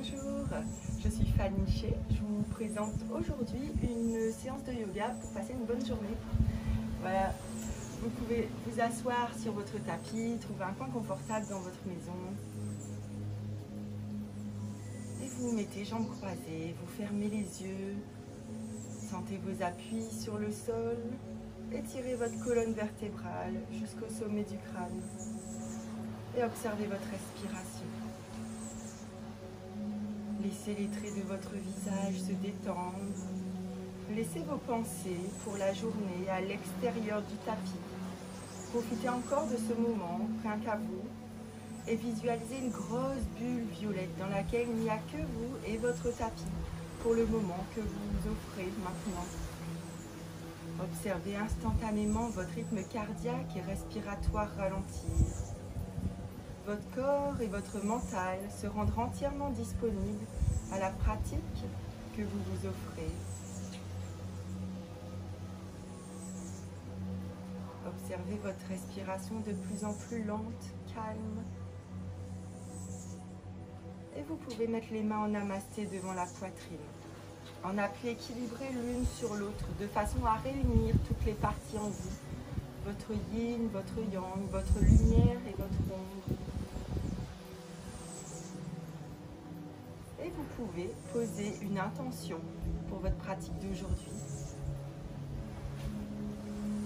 Bonjour, je suis Fanny Ché. Je vous présente aujourd'hui une séance de yoga pour passer une bonne journée. Voilà, vous pouvez vous asseoir sur votre tapis, trouver un coin confortable dans votre maison. Et vous mettez jambes croisées, vous fermez les yeux, sentez vos appuis sur le sol, étirez votre colonne vertébrale jusqu'au sommet du crâne et observez votre respiration. Laissez les traits de votre visage se détendre. Laissez vos pensées pour la journée à l'extérieur du tapis. Profitez encore de ce moment, rien qu'à vous, et visualisez une grosse bulle violette dans laquelle il n'y a que vous et votre tapis pour le moment que vous vous offrez maintenant. Observez instantanément votre rythme cardiaque et respiratoire ralentir. Votre corps et votre mental se rendre entièrement disponibles à la pratique que vous vous offrez. Observez votre respiration de plus en plus lente, calme. Et vous pouvez mettre les mains en namasté devant la poitrine, en appui équilibré l'une sur l'autre, de façon à réunir toutes les parties en vous. Votre yin, votre yang, votre lumière et votre ombre. Et vous pouvez poser une intention pour votre pratique d'aujourd'hui.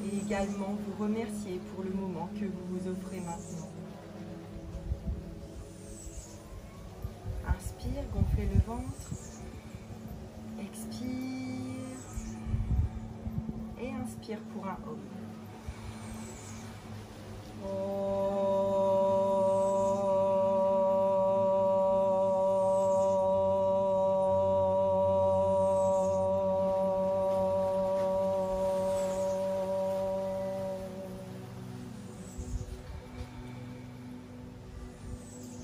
Et également vous remercier pour le moment que vous vous offrez maintenant. Inspire, gonflez le ventre. Expire. Et inspire pour un Om.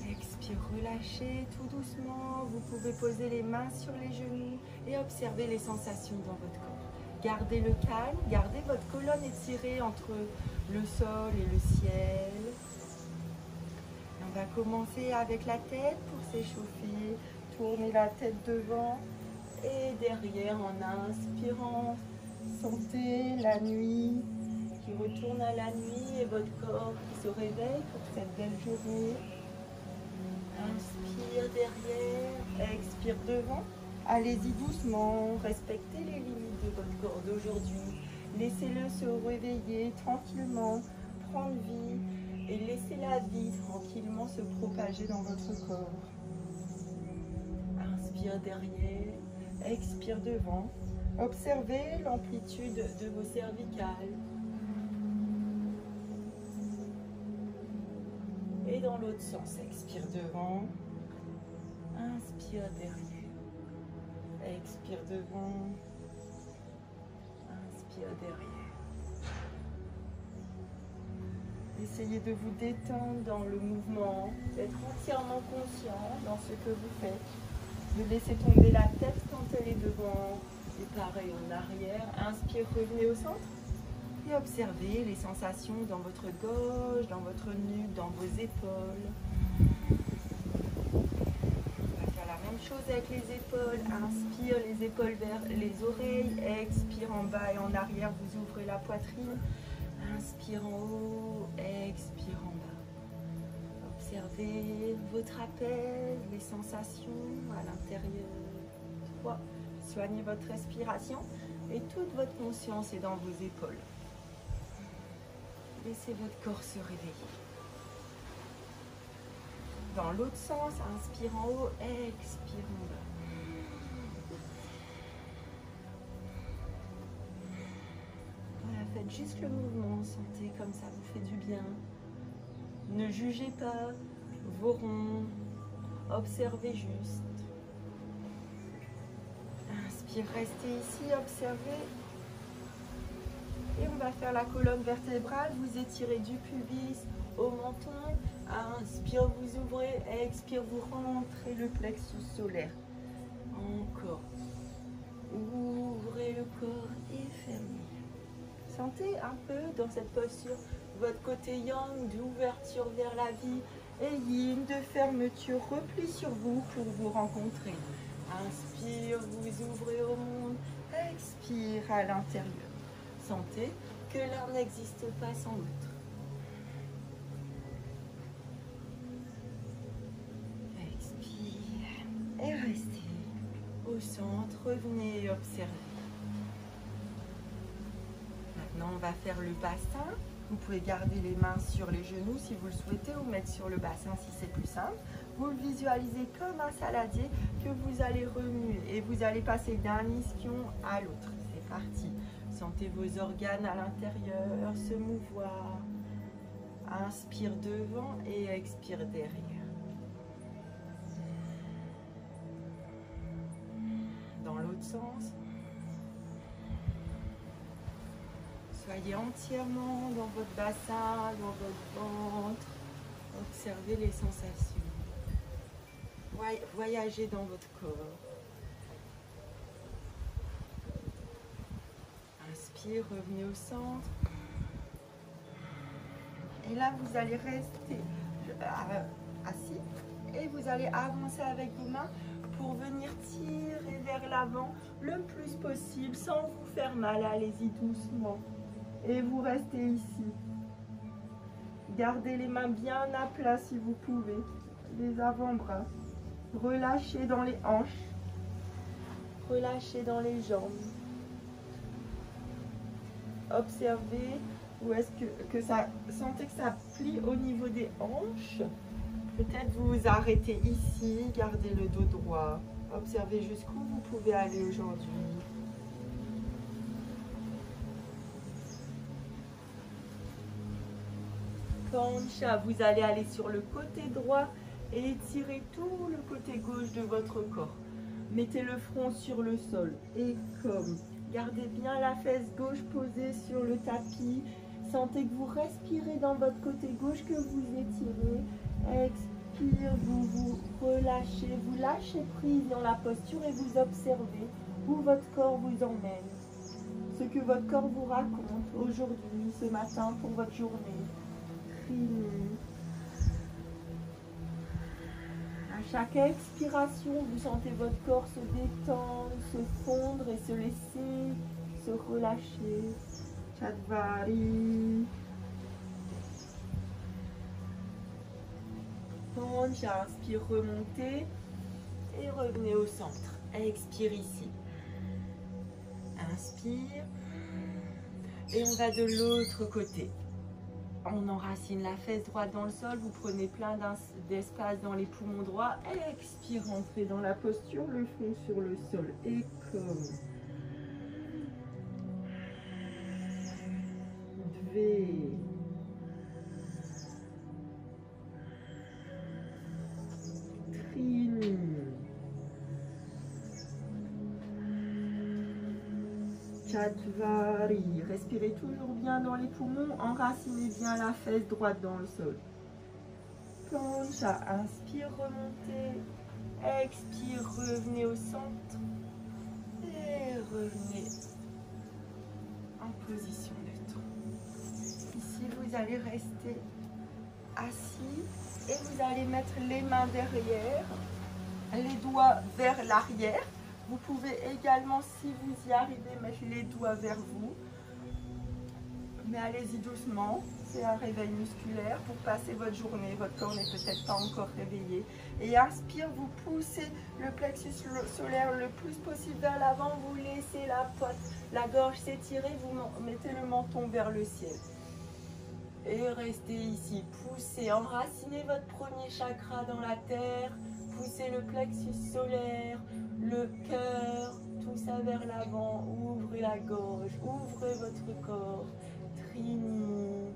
Expire, relâchez tout doucement. Vous pouvez poser les mains sur les genoux et observer les sensations dans votre corps. Gardez le calme, gardez votre colonne étirée entre le sol et le ciel. Et on va commencer avec la tête pour s'échauffer. Tournez la tête devant et derrière en inspirant. Sentez la nuit qui retourne à la nuit et votre corps qui se réveille pour cette belle journée. Inspire derrière, expire devant. Allez-y doucement, respectez les limites de votre corps d'aujourd'hui. Laissez-le se réveiller tranquillement, prendre vie et laissez la vie tranquillement se propager dans votre corps. Inspire derrière, expire devant. Observez l'amplitude de vos cervicales. Et dans l'autre sens, expire devant, inspire derrière, expire devant, inspire derrière. Essayez de vous détendre dans le mouvement, d'être entièrement conscient dans ce que vous faites, de laisser tomber la tête quand elle est devant et pareil en arrière. Inspire, revenez au centre. Et observez les sensations dans votre gorge, dans votre nuque, dans vos épaules. On va faire la même chose avec les épaules. Inspire, les épaules vers les oreilles. Expire en bas et en arrière, vous ouvrez la poitrine. Inspire en haut, expire en bas. Observez vos trapèzes, les sensations à l'intérieur. Soignez votre respiration et toute votre conscience est dans vos épaules. Laissez votre corps se réveiller. Dans l'autre sens, inspire en haut, expire en bas. Voilà, faites juste le mouvement, sentez comme ça vous fait du bien. Ne jugez pas vos ronds, observez juste. Inspire, restez ici, observez. Et on va faire la colonne vertébrale, vous étirez du pubis au menton. Inspire, vous ouvrez, expire, vous rentrez le plexus solaire. Encore. Ouvrez le corps et fermez. Sentez un peu dans cette posture votre côté yang d'ouverture vers la vie Et yin de fermeture, repli sur vous pour vous rencontrer. Inspire, vous ouvrez au monde. Expire à l'intérieur. Sentez que l'un n'existe pas sans l'autre. Expire et restez au centre. Revenez et observez. Maintenant, on va faire le bassin. Vous pouvez garder les mains sur les genoux si vous le souhaitez ou mettre sur le bassin si c'est plus simple. Vous le visualisez comme un saladier que vous allez remuer et vous allez passer d'un ischion à l'autre. C'est parti. Sentez vos organes à l'intérieur se mouvoir. Inspire devant et expire derrière. Dans l'autre sens. Soyez entièrement dans votre bassin, dans votre ventre. Observez les sensations. Voyagez dans votre corps. Inspire, revenez au centre. Et là, vous allez rester assis et vous allez avancer avec vos mains pour venir tirer vers l'avant le plus possible sans vous faire mal. Allez-y doucement. Et vous restez ici. Gardez les mains bien à plat si vous pouvez. Les avant-bras. Relâchez dans les hanches. Relâchez dans les jambes. Observez où est-ce que ça... Sentez que ça plie au niveau des hanches. Peut-être vous vous arrêtez ici. Gardez le dos droit. Observez jusqu'où vous pouvez aller aujourd'hui. Pancha, vous allez aller sur le côté droit et étirez tout le côté gauche de votre corps. Mettez le front sur le sol et comme. Gardez bien la fesse gauche posée sur le tapis. Sentez que vous respirez dans votre côté gauche, que vous étirez. Expire, vous relâchez, vous lâchez prise dans la posture et vous observez où votre corps vous emmène. Ce que votre corps vous raconte aujourd'hui, ce matin, pour votre journée. À chaque expiration, vous sentez votre corps se détendre, se fondre et se laisser se relâcher. Chadvari. Pancha, inspire, remontez et revenez au centre. Expire ici. Inspire. Et on va de l'autre côté. On enracine la fesse droite dans le sol, vous prenez plein d'espace dans les poumons droits. Expire, entrez dans la posture, le front sur le sol. Et comme. Dve. Trini. Chatvari. Respirez toujours bien dans les poumons, enracinez bien la fesse droite dans le sol. Pancha, inspire, remontez. Expire, revenez au centre. Et revenez en position neutre. Ici, vous allez rester assis et vous allez mettre les mains derrière, les doigts vers l'arrière. Vous pouvez également, si vous y arrivez, mettre les doigts vers vous. Mais allez-y doucement, c'est un réveil musculaire pour passer votre journée. Votre corps n'est peut-être pas encore réveillé. Et inspire, vous poussez le plexus solaire le plus possible vers l'avant. Vous laissez la gorge s'étirer, vous mettez le menton vers le ciel. Et restez ici, poussez, enracinez votre premier chakra dans la terre. Poussez le plexus solaire, le cœur, tout ça vers l'avant. Ouvrez la gorge, ouvrez votre corps. Trini.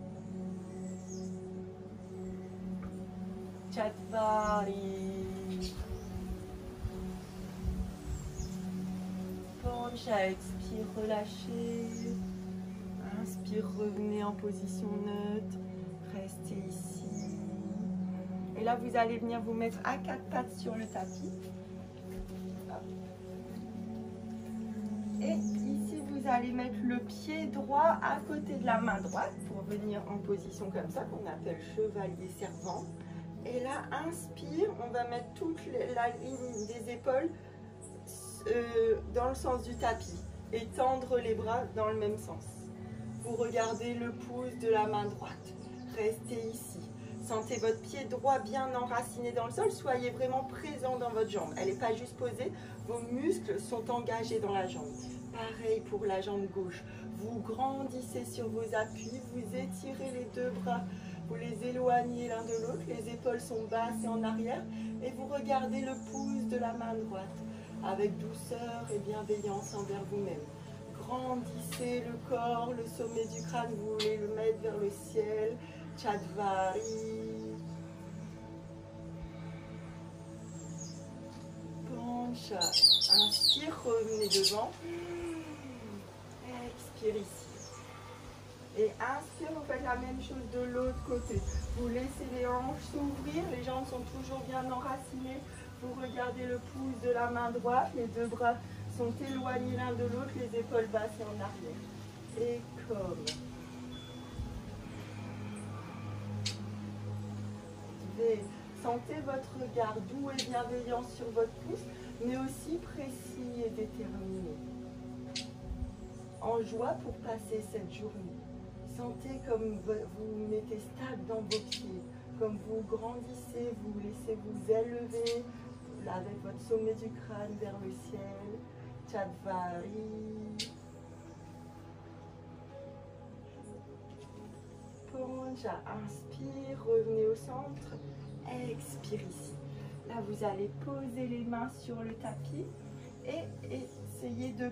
Chatvari. Pancha, expire, relâchez. Inspire, revenez en position neutre. Restez ici. Et là, vous allez venir vous mettre à quatre pattes sur le tapis. Et ici, vous allez mettre le pied droit à côté de la main droite pour venir en position comme ça, qu'on appelle chevalier servant. Et là, inspire, on va mettre toute la ligne des épaules dans le sens du tapis et tendre les bras dans le même sens. Vous regardez le pouce de la main droite. Restez ici. Sentez votre pied droit bien enraciné dans le sol. Soyez vraiment présent dans votre jambe. Elle n'est pas juste posée. Vos muscles sont engagés dans la jambe. Pareil pour la jambe gauche. Vous grandissez sur vos appuis. Vous étirez les deux bras. Vous les éloignez l'un de l'autre. Les épaules sont basses et en arrière. Et vous regardez le pouce de la main droite avec douceur et bienveillance envers vous-même. Grandissez le corps, le sommet du crâne. Vous voulez le mettre vers le ciel. Chatvari. Pancha. Inspire, revenez devant. Expire ici. Et inspire, vous faites la même chose de l'autre côté. Vous laissez les hanches s'ouvrir, les jambes sont toujours bien enracinées. Vous regardez le pouce de la main droite, les deux bras sont éloignés l'un de l'autre, les épaules basses et en arrière. Et comme. Sentez votre regard doux et bienveillant sur votre pouce, mais aussi précis et déterminé. En joie pour passer cette journée. Sentez comme vous vous mettez stable dans vos pieds, comme vous grandissez, vous laissez vous élever avec votre sommet du crâne vers le ciel. Chatvari. Pancha, inspire, revenez au centre, expire ici. Là, vous allez poser les mains sur le tapis et essayez de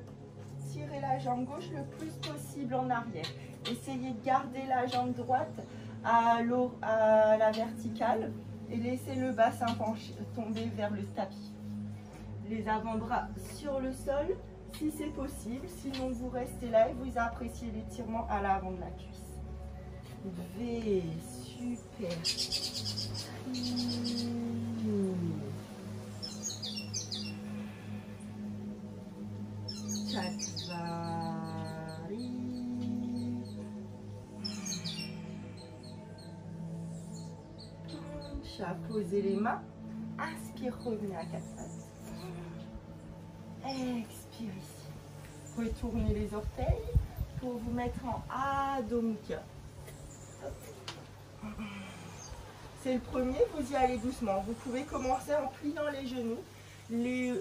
tirer la jambe gauche le plus possible en arrière. Essayez de garder la jambe droite à la verticale et laissez le bassin tomber vers le tapis. Les avant-bras sur le sol si c'est possible, sinon vous restez là et vous appréciez l'étirement à l'avant de la cuisse. V, super. Chatvari. Pancha, posez les mains. Inspire, revenez à quatre pattes. Expire ici. Retournez les orteils pour vous mettre en Adho Mukha. C'est le premier, vous y allez doucement. Vous pouvez commencer en pliant les genoux. Les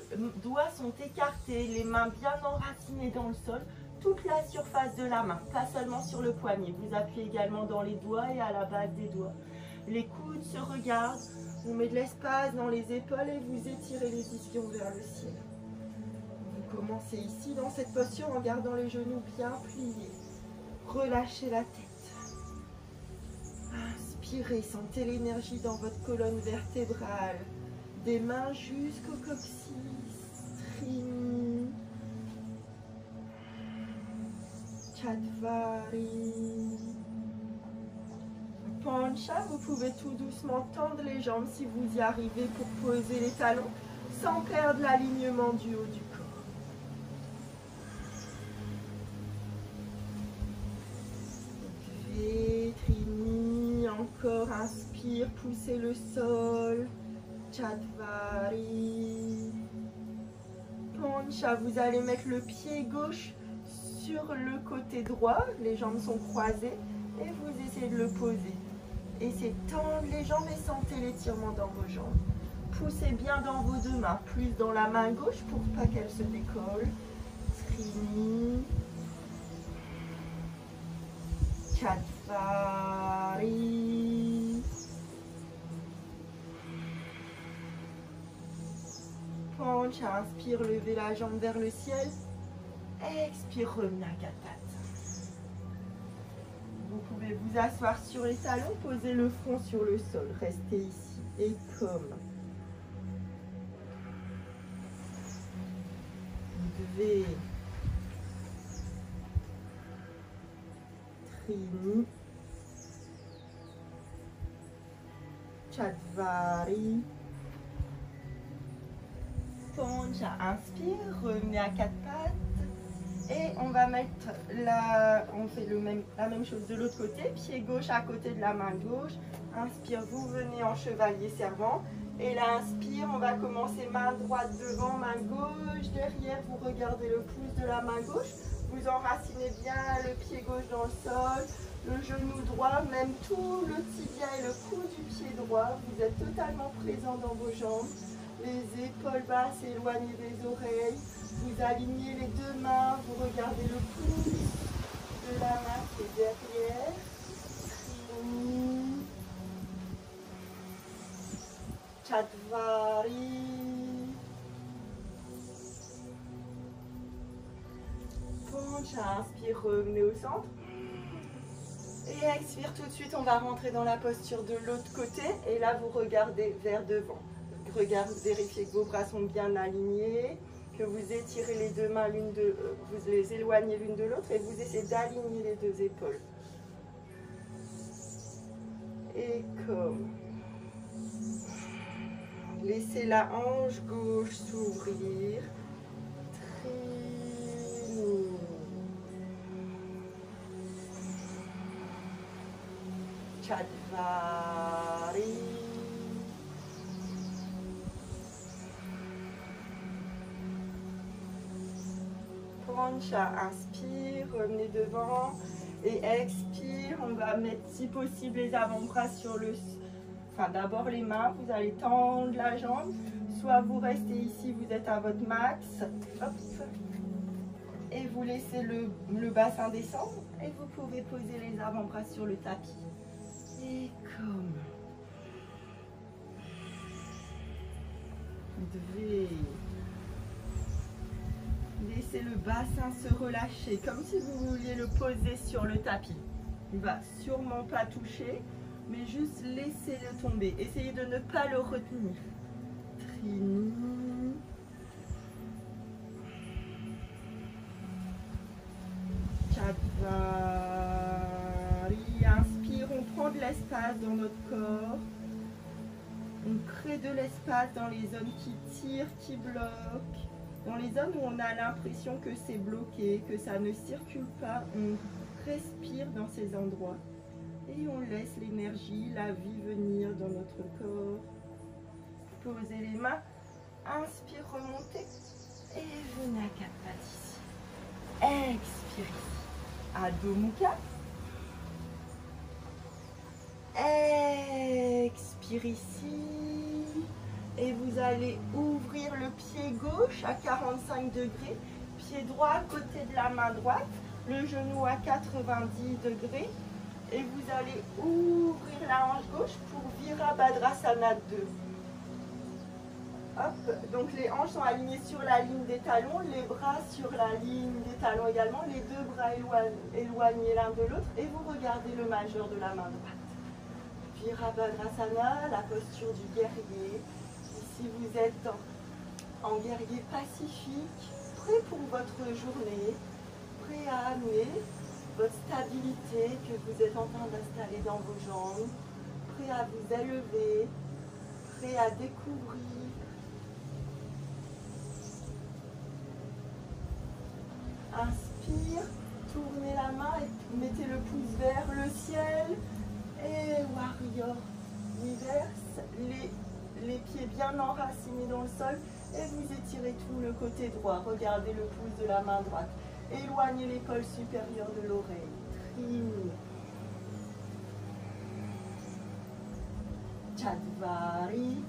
doigts sont écartés, les mains bien enracinées dans le sol. Toute la surface de la main, pas seulement sur le poignet. Vous appuyez également dans les doigts et à la base des doigts. Les coudes se regardent. Vous mettez de l'espace dans les épaules et vous étirez les ischions vers le ciel. Vous commencez ici dans cette posture en gardant les genoux bien pliés. Relâchez la tête. Inspirez, sentez l'énergie dans votre colonne vertébrale. Des mains jusqu'au coccyx. Trini. Chatvari. Pancha, vous pouvez tout doucement tendre les jambes si vous y arrivez pour poser les talons sans perdre l'alignement du haut du corps. Trini, encore inspire, poussez le sol. Chatvari. Pancha, vous allez mettre le pied gauche sur le côté droit, les jambes sont croisées et vous essayez de le poser. Essayez de tendre les jambes et sentez l'étirement dans vos jambes. Poussez bien dans vos deux mains, plus dans la main gauche pour pas qu'elle se décolle. Trini. Chatvari. Pancha, inspire, levez la jambe vers le ciel. Expire, revenez à quatre pattes. Vous pouvez vous asseoir sur les talons, poser le front sur le sol. Restez ici et comme. Vous devez Trini. Chatvari. Pancha, inspire, revenez à quatre pattes. Et on va mettre on fait la même chose de l'autre côté, pied gauche à côté de la main gauche. Inspire, vous venez en chevalier servant. Et là, inspire, on va commencer main droite devant, main gauche derrière. Vous regardez le pouce de la main gauche. Vous enracinez bien le pied gauche dans le sol, le genou droit, même tout le tibia et le cou du pied droit. Vous êtes totalement présent dans vos jambes. Les épaules basses éloignées des oreilles. Vous alignez les deux mains, vous regardez le pouce de la main qui est derrière. Chatvari. Pancha, inspire, revenez au centre. Et expire tout de suite, on va rentrer dans la posture de l'autre côté. Et là, vous regardez vers devant. Regardez, vérifiez que vos bras sont bien alignés, que vous étirez les deux mains, vous les éloignez l'une de l'autre et vous essayez d'aligner les deux épaules. Et comme. Laissez la hanche gauche s'ouvrir. Chatvari. Pancha, inspire, revenez devant et expire. On va mettre si possible les avant-bras sur le... Enfin d'abord les mains, vous allez tendre la jambe. Soit vous restez ici, vous êtes à votre max. Hop. Et vous laissez le bassin descendre. Et vous pouvez poser les avant-bras sur le tapis. Et comme. Vous devez laisser le bassin se relâcher, comme si vous vouliez le poser sur le tapis. Il ne va sûrement pas toucher, mais juste laissez-le tomber. Essayez de ne pas le retenir. Trini. Chatvari. Inspire, on prend de l'espace dans notre corps. On crée de l'espace dans les zones qui tirent, qui bloquent. Dans les zones où on a l'impression que c'est bloqué, que ça ne circule pas, on respire dans ces endroits. Et on laisse l'énergie, la vie venir dans notre corps. Posez les mains. Inspire, remontez. Et venez à quatre pattes ici. Expirez. Adho Mukha. Expire ici. Et vous allez ouvrir le pied gauche à 45 degrés. Pied droit à côté de la main droite. Le genou à 90 degrés. Et vous allez ouvrir la hanche gauche pour Virabhadrasana 2. Hop, donc les hanches sont alignées sur la ligne des talons, les bras sur la ligne des talons également, les deux bras éloignés l'un de l'autre et vous regardez le majeur de la main droite. Virabhadrasana, la posture du guerrier. Ici vous êtes en guerrier pacifique, prêt pour votre journée, prêt à amener votre stabilité que vous êtes en train d'installer dans vos jambes, prêt à vous élever, prêt à découvrir. Inspire, tournez la main et mettez le pouce vers le ciel. Et warrior, reverse, les pieds bien enracinés dans le sol. Et vous étirez tout le côté droit. Regardez le pouce de la main droite. Éloignez l'épaule supérieure de l'oreille. Trini. Chatvari.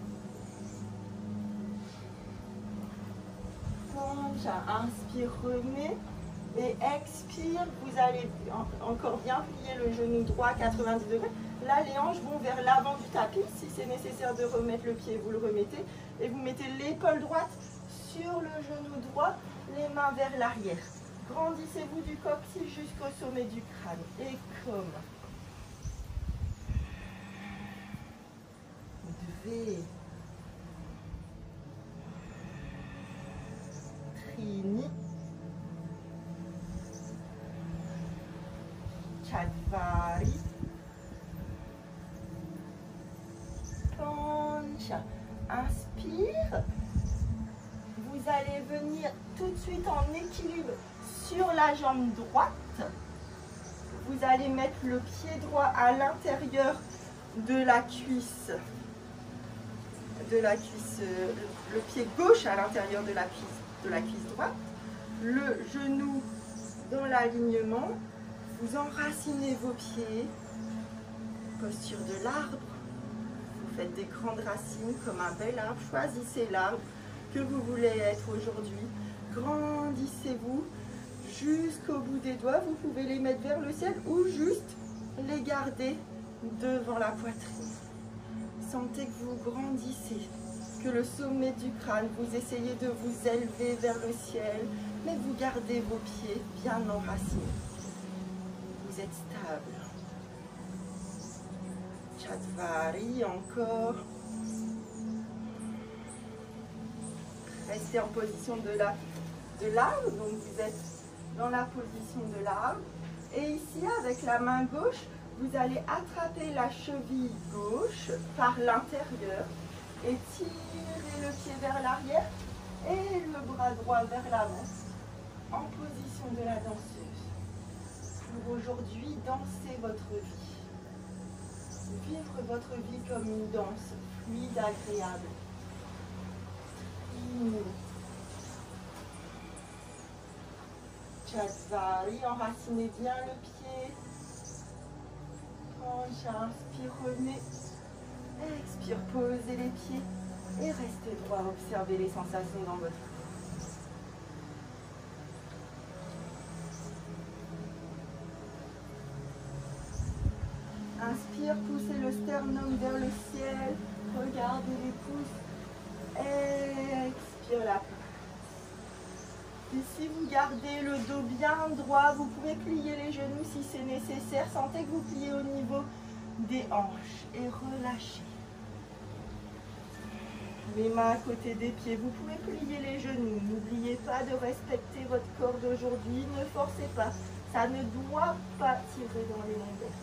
Pancha, inspire, revenez. Et expire, vous allez encore bien plier le genou droit 90 degrés. Là, les hanches vont vers l'avant du tapis. Si c'est nécessaire de remettre le pied, vous le remettez. Et vous mettez l'épaule droite sur le genou droit, les mains vers l'arrière. Grandissez-vous du coccyx jusqu'au sommet du crâne. Et comme. Vous devez. Trini. Chatvari. Pancha. Inspire. Vous allez venir tout de suite en équilibre sur la jambe droite. Vous allez mettre le pied droit à l'intérieur de la cuisse, le pied gauche à l'intérieur de la cuisse droite, le genou dans l'alignement, vous enracinez vos pieds, posture de l'arbre, vous faites des grandes racines comme un bel arbre, choisissez l'arbre que vous voulez être aujourd'hui, grandissez-vous jusqu'au bout des doigts, vous pouvez les mettre vers le ciel ou juste les garder devant la poitrine. Sentez que vous grandissez, que le sommet du crâne, vous essayez de vous élever vers le ciel, mais vous gardez vos pieds bien enracinés. Vous êtes stable. Chatvari, encore. Restez en position de l'arbre, donc vous êtes dans la position de l'arbre. Et ici, avec la main gauche, vous allez attraper la cheville gauche par l'intérieur et tirer le pied vers l'arrière et le bras droit vers l'avant en position de la danseuse. Pour aujourd'hui, dansez votre vie. Vivre votre vie comme une danse fluide, agréable. Chatvari, enracinez bien le pied. Inspire, revenez. Expire, posez les pieds. Et restez droit, observez les sensations dans votre corps. Inspire, poussez le sternum vers le ciel. Regardez les pouces. Expire la pointe. Et si vous gardez le dos bien droit, vous pouvez plier les genoux si c'est nécessaire. Sentez que vous pliez au niveau des hanches et relâchez. Les mains à côté des pieds, vous pouvez plier les genoux. N'oubliez pas de respecter votre corps d'aujourd'hui. Ne forcez pas. Ça ne doit pas tirer dans les longueurs.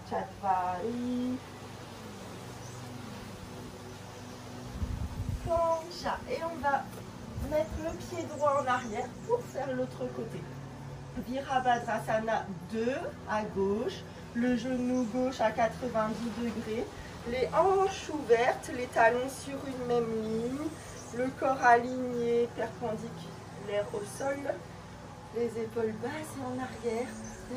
Chatvari. Plancha. Et on va mettre le pied droit en arrière pour faire l'autre côté. Virabhadrasana 2 à gauche, le genou gauche à 90 degrés, les hanches ouvertes, les talons sur une même ligne, le corps aligné perpendiculaire au sol, les épaules basses et en arrière,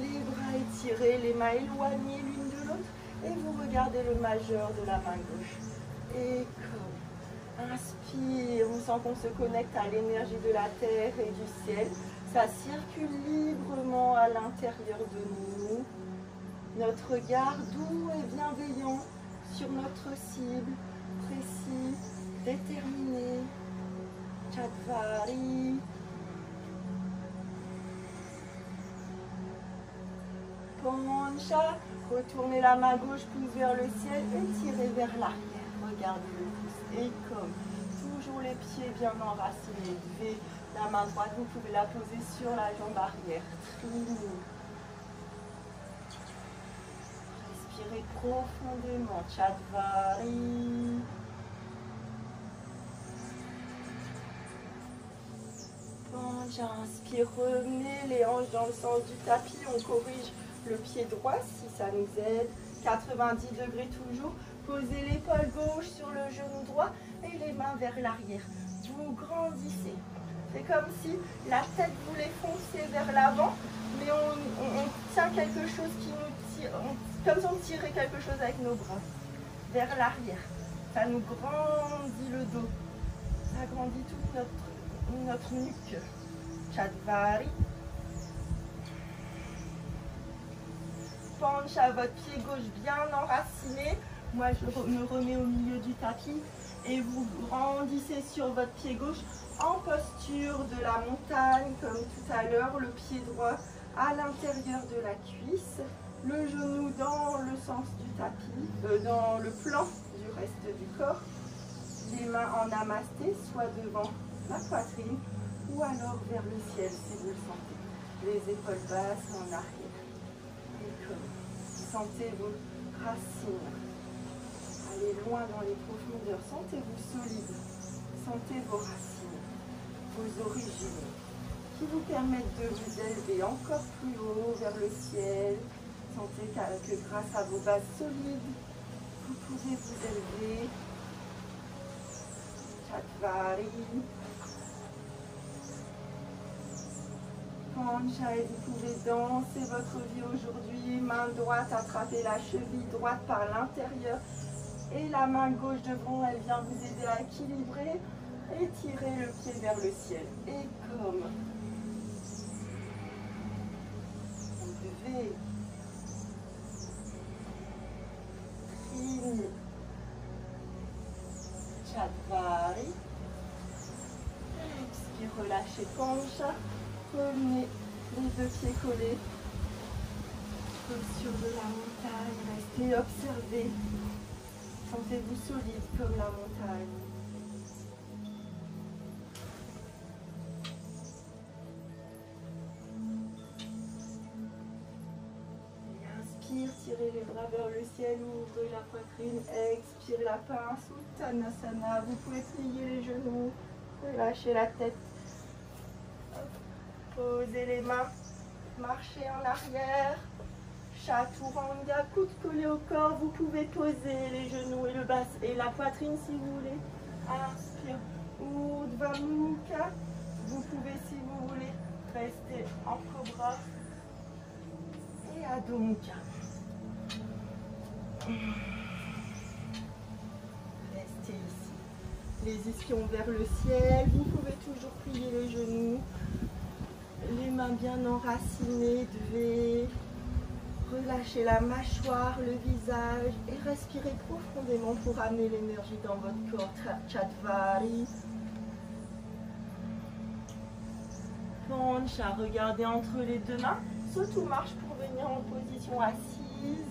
les bras étirés, les mains éloignées l'une de l'autre et vous regardez le majeur de la main gauche. Et comme inspire, on sent qu'on se connecte à l'énergie de la terre et du ciel. Ça circule librement à l'intérieur de nous. Notre regard doux et bienveillant sur notre cible, précis, déterminé. Chatvari. Pancha. Retournez la main gauche, pouce vers le ciel et tirez vers l'arrière. Regardez le pouce. Et comme toujours les pieds bien enracinés. Levez la main droite, vous pouvez la poser sur la jambe arrière. Trini. Respirez profondément. Chatvari. Inspire, revenez les hanches dans le sens du tapis. On corrige le pied droit si ça nous aide. 90 degrés toujours. Posez l'épaule gauche sur le genou droit et les mains vers l'arrière. Vous grandissez. C'est comme si la tête voulait foncer vers l'avant, mais on tient quelque chose qui nous tire, comme si on tirait quelque chose avec nos bras vers l'arrière. Ça nous grandit le dos. Ça grandit toute notre nuque. Chatvari. Pancha, votre pied gauche bien enraciné. Moi, je me remets au milieu du tapis et vous grandissez sur votre pied gauche en posture de la montagne, comme tout à l'heure, le pied droit à l'intérieur de la cuisse, le genou dans le sens du tapis, dans le plan du reste du corps, les mains en namasté, soit devant la poitrine ou alors vers le ciel si vous le sentez, les épaules basses en arrière. Et comme sentez vos racines. Allez loin dans les profondeurs, sentez-vous solide, sentez vos racines, vos origines, qui vous permettent de vous élever encore plus haut vers le ciel. Sentez que grâce à vos bases solides, pouvez vous élever. Chatvari. Pancha, et vous pouvez danser votre vie aujourd'hui. Main droite, attrapez la cheville droite par l'intérieur. Et la main gauche devant, elle vient vous aider à équilibrer. Et tirez le pied vers le ciel. Et comme vous devez Trini, Chatvari. Expire, relâchez Pancha. Revenez les deux pieds collés. Posture de la montagne. Restez, observez. Sentez-vous solide comme la montagne. Inspire, tirez les bras vers le ciel, ouvrez la poitrine, expire la pince, Uttanasana. Vous pouvez plier les genoux, relâchez la tête. Posez les mains, marchez en arrière. Chaturanga, coude collé au corps. Vous pouvez poser les genoux et le bas et la poitrine si vous voulez. Inspire, Urdhva Mukha. Vous pouvez, si vous voulez, rester en cobra et Adho Mukha. Restez ici. Les ischions vers le ciel. Vous pouvez toujours plier les genoux. Les mains bien enracinées. Devez relâcher la mâchoire, le visage et respirez profondément pour amener l'énergie dans votre corps. Chatvari. Pancha, regardez entre les deux mains. Saute ou marche pour venir en position assise.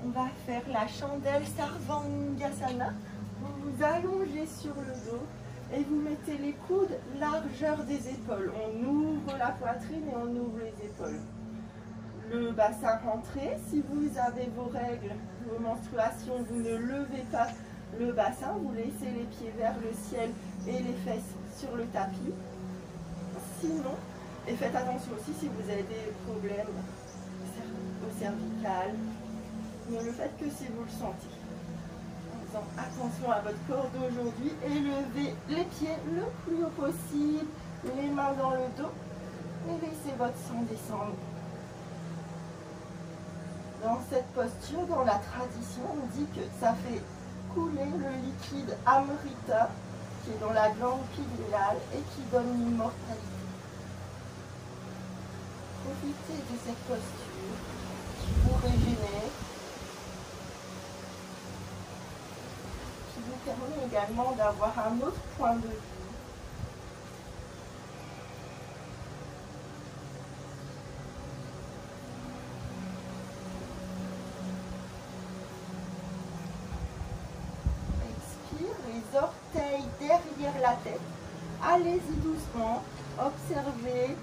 On va faire la chandelle Sarvangasana. Vous vous allongez sur le dos et vous mettez les coudes largeur des épaules. On ouvre la poitrine et on ouvre les épaules. Le bassin rentré. Si vous avez vos règles, vos menstruations, vous ne levez pas le bassin. Vous laissez les pieds vers le ciel et les fesses sur le tapis. Sinon, et faites attention aussi si vous avez des problèmes au cervical, ne le faites que si vous le sentez. En faisant attention à votre corps d'aujourd'hui et levez les pieds le plus haut possible, les mains dans le dos et laissez votre sang descendre. Dans cette posture, dans la tradition, on dit que ça fait couler le liquide Amrita qui est dans la glande pinéale et qui donne l'immortalité. Profitez de cette posture qui vous régénère, qui vous permet également d'avoir un autre point de vue. Expire, les orteils derrière la tête. Allez-y doucement, observez.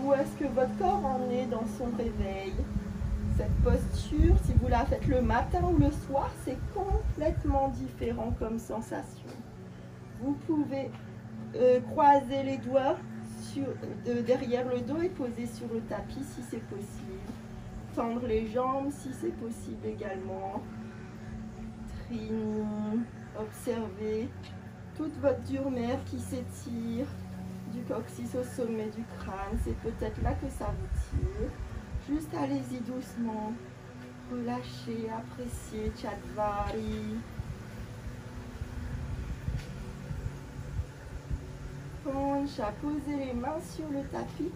Où est-ce que votre corps en est dans son réveil? Cette posture, si vous la faites le matin ou le soir, c'est complètement différent comme sensation. Vous pouvez croiser les doigts derrière le dos et poser sur le tapis si c'est possible. Tendre les jambes si c'est possible également. Trini, observez toute votre dure nerf qui s'étire. Du coccyx au sommet du crâne, c'est peut-être là que ça vous tire. Juste allez-y doucement, relâchez, appréciez, Chatvari. Pancha, posez les mains sur le tapis,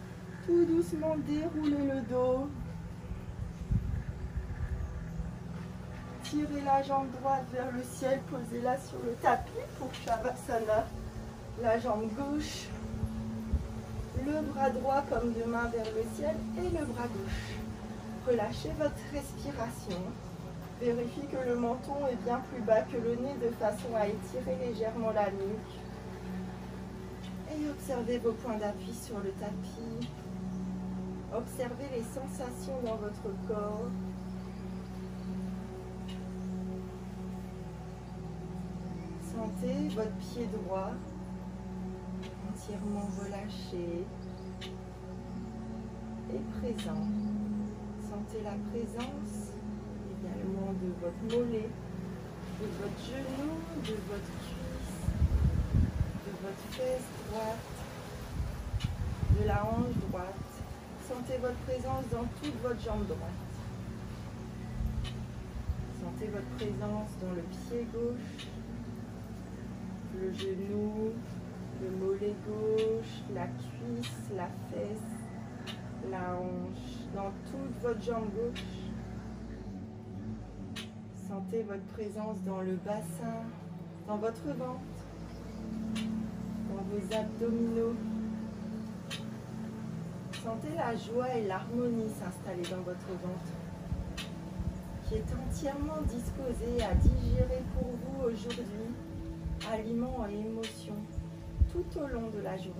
tout doucement déroulez le dos. Tirez la jambe droite vers le ciel, posez-la sur le tapis pour Shavasana. La jambe gauche. Le bras droit comme deux mains vers le ciel et le bras gauche. Relâchez votre respiration. Vérifiez que le menton est bien plus bas que le nez de façon à étirer légèrement la nuque. Et observez vos points d'appui sur le tapis. Observez les sensations dans votre corps. Sentez votre pied droit entièrement relâché et présent. Sentez la présence et également de votre mollet, de votre genou, de votre cuisse, de votre fesse droite, de la hanche droite. Sentez votre présence dans toute votre jambe droite. Sentez votre présence dans le pied gauche, le genou, le mollet gauche, la cuisse, la fesse, la hanche, dans toute votre jambe gauche. Sentez votre présence dans le bassin, dans votre ventre, dans vos abdominaux. Sentez la joie et l'harmonie s'installer dans votre ventre, qui est entièrement disposé à digérer pour vous aujourd'hui aliments et émotions tout au long de la journée.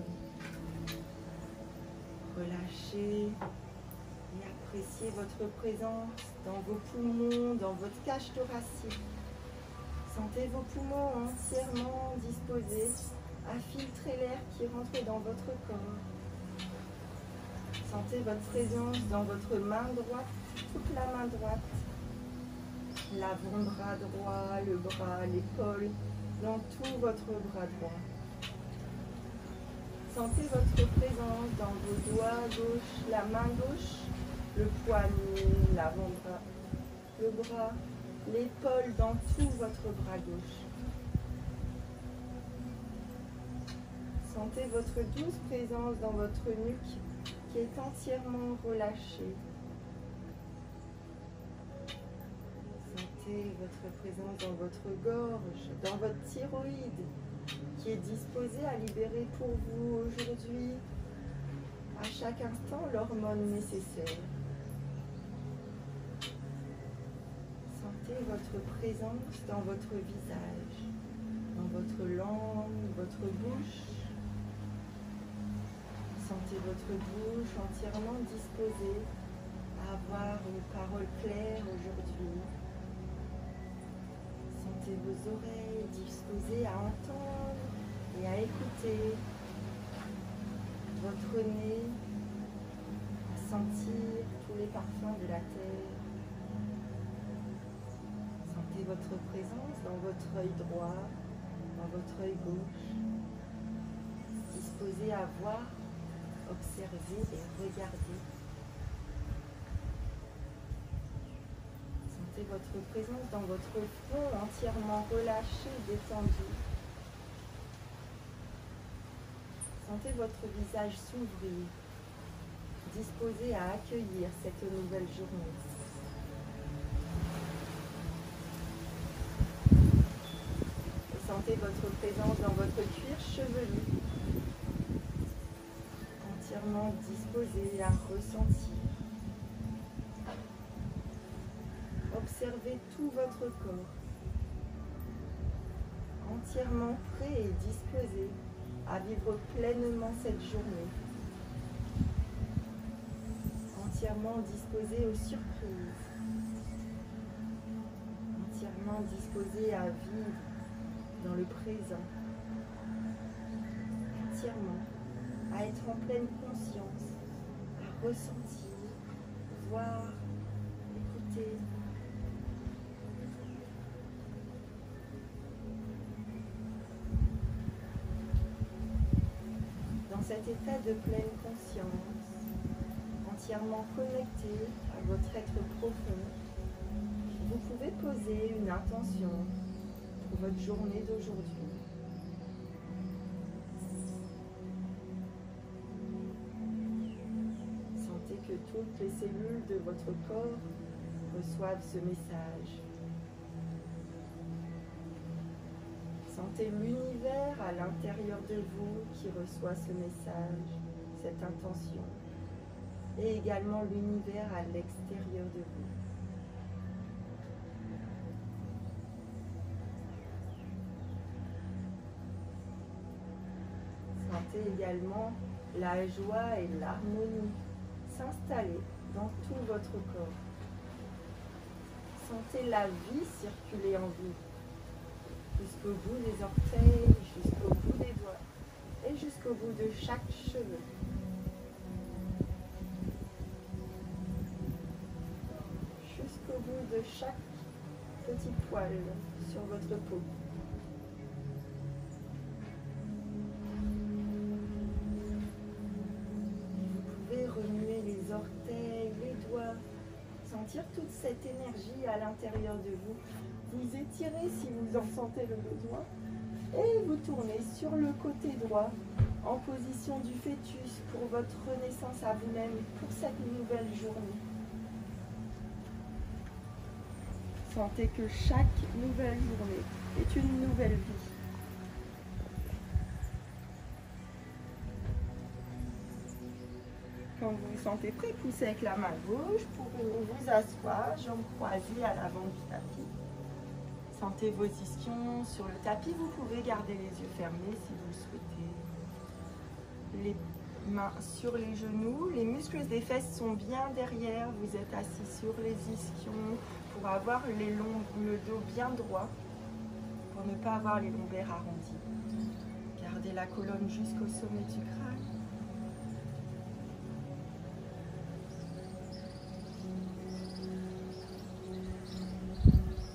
Relâchez et appréciez votre présence dans vos poumons, dans votre cage thoracique. Sentez vos poumons entièrement disposés à filtrer l'air qui rentre dans votre corps. Sentez votre présence dans votre main droite, toute la main droite, l'avant-bras droit, le bras, l'épaule, dans tout votre bras droit. Sentez votre présence dans vos doigts gauche, la main gauche, le poignet, l'avant-bras, le bras, l'épaule, dans tout votre bras gauche. Sentez votre douce présence dans votre nuque qui est entièrement relâchée. Sentez votre présence dans votre gorge, dans votre thyroïde, qui est disposée à libérer pour vous aujourd'hui, à chaque instant, l'hormone nécessaire. Sentez votre présence dans votre visage, dans votre langue, votre bouche. Sentez votre bouche entièrement disposée à avoir une parole claire aujourd'hui. Sentez vos oreilles disposées à entendre et à écouter. Votre nez à sentir tous les parfums de la terre. Sentez votre présence dans votre œil droit, dans votre œil gauche. Disposé à voir, observer et regarder. Sentez votre présence dans votre front entièrement relâché, détendu. Sentez votre visage s'ouvrir, disposé à accueillir cette nouvelle journée. Et sentez votre présence dans votre cuir chevelu, entièrement disposé à ressentir. Observez tout votre corps, entièrement prêt et disposé à vivre pleinement cette journée, entièrement disposé aux surprises, entièrement disposé à vivre dans le présent, entièrement à être en pleine conscience, à ressentir, voir, écouter. Dans cet état de pleine conscience, entièrement connecté à votre être profond, vous pouvez poser une intention pour votre journée d'aujourd'hui. Sentez que toutes les cellules de votre corps reçoivent ce message. Sentez l'univers à l'intérieur de vous qui reçoit ce message, cette intention, et également l'univers à l'extérieur de vous. Sentez également la joie et l'harmonie s'installer dans tout votre corps. Sentez la vie circuler en vous, jusqu'au bout des orteils, jusqu'au bout des doigts et jusqu'au bout de chaque cheveu. Jusqu'au bout de chaque petit poil sur votre peau. Vous pouvez remuer les orteils, les doigts, sentir toute cette énergie à l'intérieur de vous. Vous étirez si vous en sentez le besoin et vous tournez sur le côté droit en position du fœtus pour votre renaissance à vous-même pour cette nouvelle journée. Sentez que chaque nouvelle journée est une nouvelle vie. Quand vous vous sentez prêt, poussez avec la main gauche pour vous asseoir, jambes croisées à l'avant du tapis. Sentez vos ischions sur le tapis. Vous pouvez garder les yeux fermés si vous le souhaitez. Les mains sur les genoux. Les muscles des fesses sont bien derrière. Vous êtes assis sur les ischions pour avoir le dos bien droit, pour ne pas avoir les lombaires arrondis. Gardez la colonne jusqu'au sommet du crâne.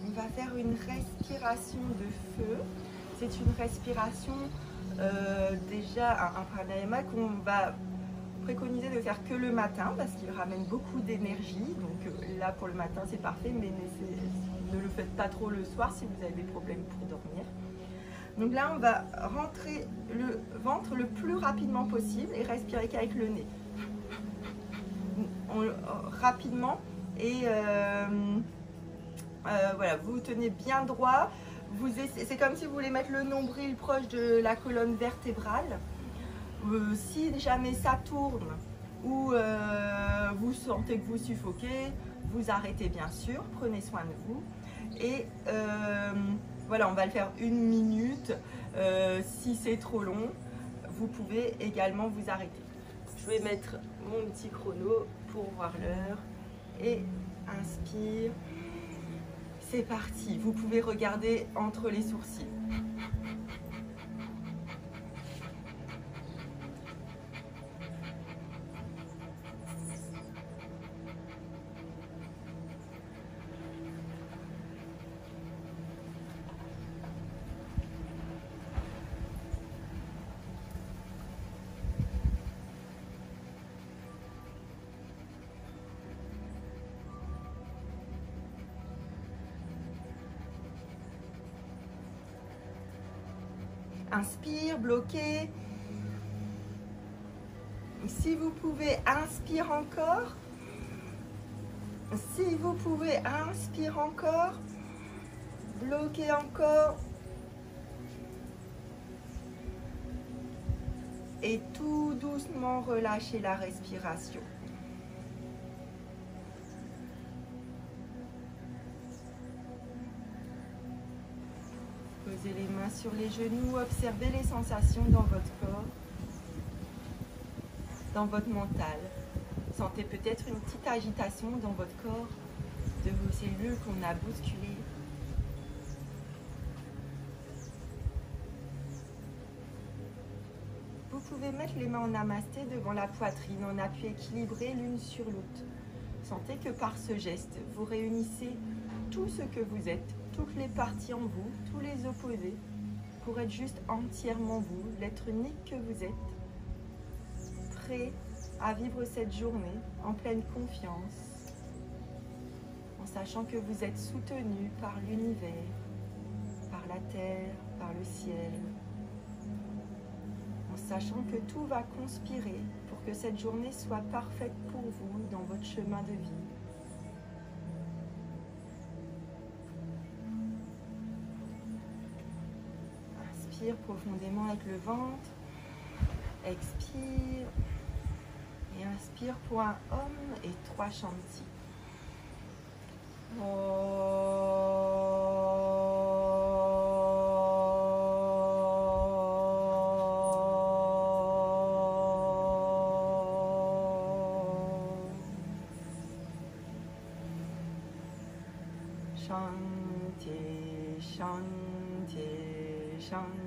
On va faire une respiration de feu. C'est une respiration déjà un pranayama qu'on va préconiser de faire que le matin parce qu'il ramène beaucoup d'énergie. Donc là pour le matin c'est parfait, mais ne le faites pas trop le soir si vous avez des problèmes pour dormir. Donc là on va rentrer le ventre le plus rapidement possible et respirer qu'avec le nez. Rapidement et voilà, vous tenez bien droit. C'est comme si vous voulez mettre le nombril proche de la colonne vertébrale. Si jamais ça tourne ou vous sentez que vous suffoquez, vous arrêtez bien sûr, prenez soin de vous. Et voilà, on va le faire 1 minute. Si c'est trop long, vous pouvez également vous arrêter. Je vais mettre mon petit chrono pour voir l'heure. Et inspire. C'est parti. Vous pouvez regarder entre les sourcils. Inspire, bloquez. Si vous pouvez, inspire encore. Si vous pouvez, inspire encore. Bloquez encore. Et tout doucement relâchez la respiration. Posez les mains sur les genoux, observez les sensations dans votre corps, dans votre mental. Sentez peut-être une petite agitation dans votre corps, de vos cellules qu'on a bousculées. Vous pouvez mettre les mains en namasté devant la poitrine en appui équilibré l'une sur l'autre. Sentez que par ce geste, vous réunissez tout ce que vous êtes, toutes les parties en vous, tous les opposés, pour être juste entièrement vous, l'être unique que vous êtes, prêt à vivre cette journée en pleine confiance, en sachant que vous êtes soutenu par l'univers, par la terre, par le ciel, en sachant que tout va conspirer pour que cette journée soit parfaite pour vous dans votre chemin de vie. Inspire profondément avec le ventre, expire et inspire pour un Om et 3 Shanti. Shanti, Shanti, Shanti.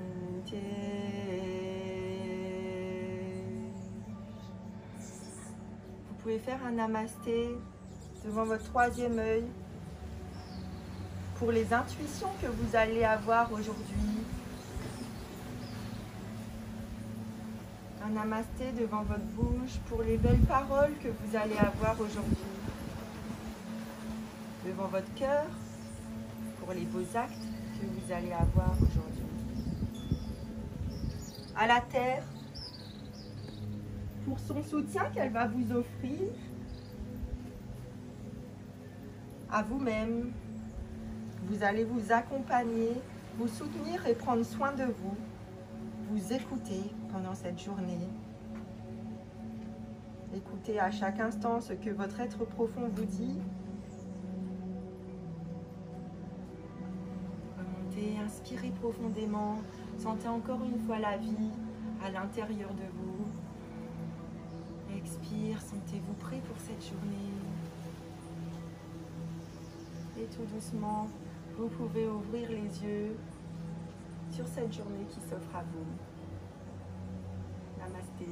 Vous pouvez faire un namasté devant votre 3e œil pour les intuitions que vous allez avoir aujourd'hui. Un namasté devant votre bouche pour les belles paroles que vous allez avoir aujourd'hui. Devant votre cœur, pour les beaux actes que vous allez avoir aujourd'hui. À la terre, pour son soutien qu'elle va vous offrir. À vous-même, vous allez vous accompagner, vous soutenir et prendre soin de vous. Vous écouter pendant cette journée. Écoutez à chaque instant ce que votre être profond vous dit. Remontez, inspirez profondément. Sentez encore une fois la vie à l'intérieur de vous. Expire, sentez-vous prêt pour cette journée. Et tout doucement, vous pouvez ouvrir les yeux sur cette journée qui s'offre à vous. Namasté.